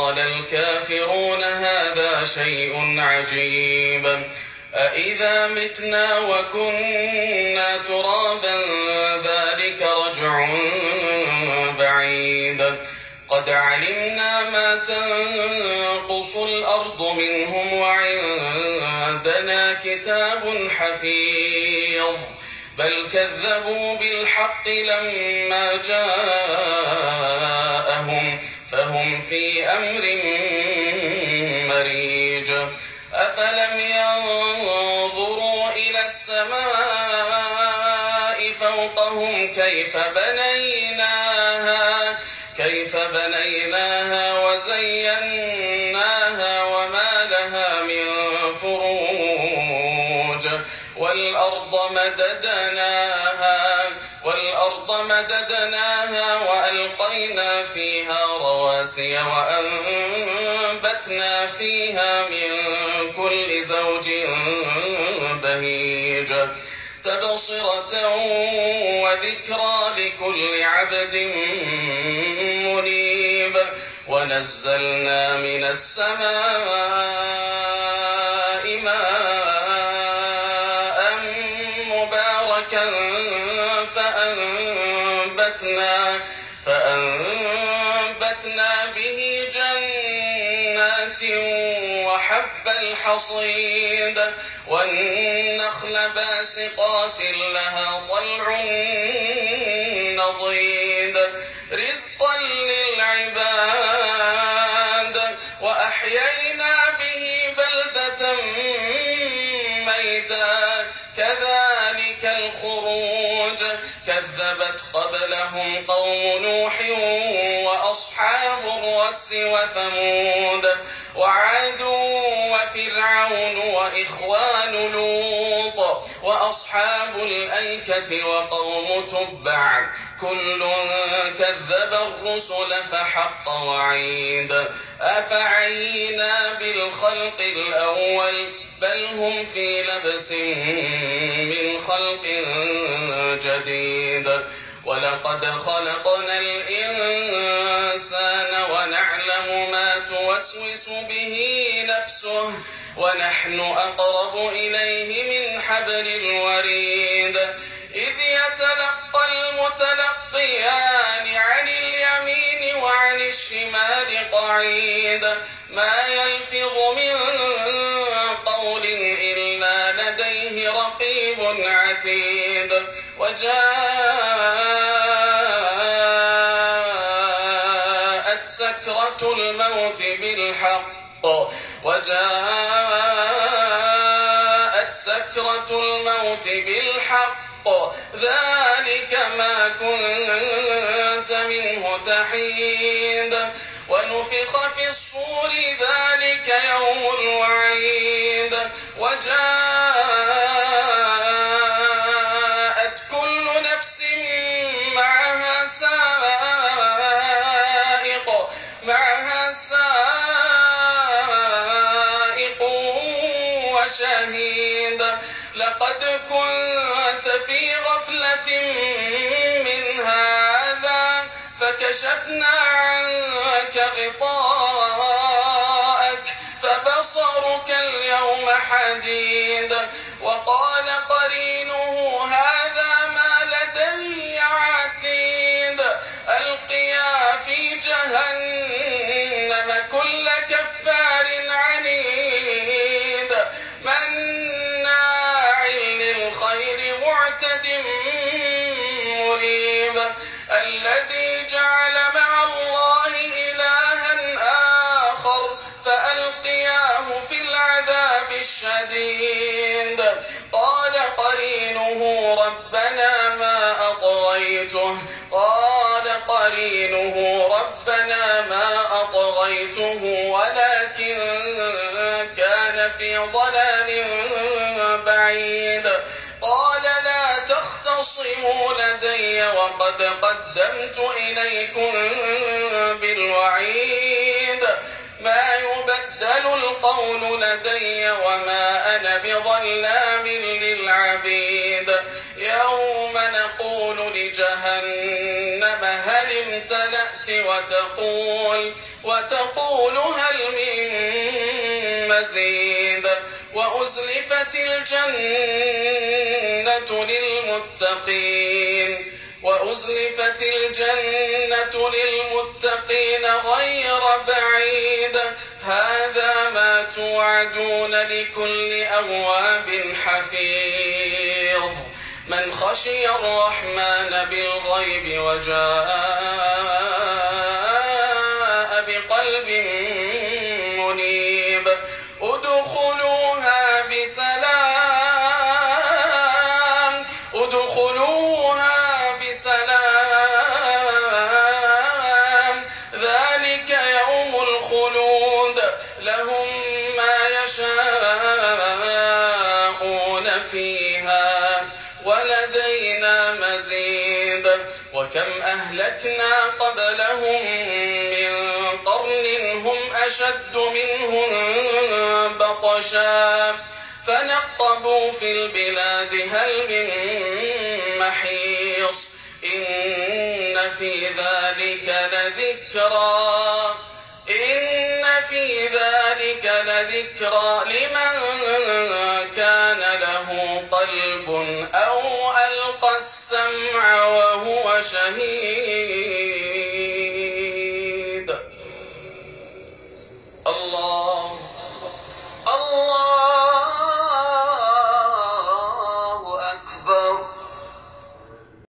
وقال الكافرون هذا شيء عجيب أإذا متنا وكنا ترابا ذلك رجع بعيد قد علمنا ما تنقص الأرض منهم وعندنا كتاب حفيظ بل كذبوا بالحق لما جاءهم فهم في أمر مريج أفلم ينظروا إلى السماء فوقهم كيف بنيناها وزيناها وما لها من فروج والأرض مددناها وألقينا فيها رواسي وأنبتنا فيها من كل زوج بهيج تبصرة وذكرى لكل عبد منيب ونزلنا من السماء ماء مباركا فأنبتنا به جنات وحب الحصيد والنخل باسقات لها طلع نضيد رزقا للعباد وأحيينا به بلدة ميتا كذلك الخروج كذبت قبلهم قوم نوح وأصحاب الرس وثمود وعاد وفرعون وإخوان لوط وأصحاب الأيكة وقوم تبع كل كذب الرسل فحق وعيد أفعينا بالخلق الأول بل هم في لبس من خلق جديد ولقد خلقنا الإنسان ونعلم ما توسوس به نفسه ونحن أقرب إليه من حبل الوريد إذ يتلقى المتلقيان عن اليمين وعن الشمال قعيد ما يلفظ من قول إلا لديه رقيب عتيد وجاءت سكرة الموت بالحق ذلك ما كنت منه تحيد ونفخ في الصور ذلك يوم الوعيد وجاءت كل نفس معها سائق وشهيد لقد كنت في غفلة من هذا فكشفنا عنك غطاءك فبصرك اليوم حديد وقال قرينه هذا ما لدي عتيد ألقيا في جهنم كل كفار عنيد مناع للخير معتد مريب الذي جعل مع الله إلها آخر فألقياه في العذاب الشديد قال قرينه ربنا ما أطغيته ولكن كان في ضلال بعيد قال لا تختصموا لدي وقد قدمت إليكم بالوعيد ما يبدل القول لدي وما أنا بظلام للعبيد يوم نقول لجهنم هل امتلأت وتقول هل من مزيد وأزلفت الجنة للمتقين غير بعيد هذا ما توعدون لكل أواب حفيظ من خشي الرحمن بالغيب وجاء بقلب منيب ادخلوها بسلام ذلك يوم الخلود لهم ما يشاءون فيها ولدينا مزيد وكم أهلكنا قبلهم من قرن هم أشد منهم بطشا فنقبوا في البلاد هل من محيص إن في ذلك لذكرى لمن كان له قلب أو ألقى السمع وهو شهيد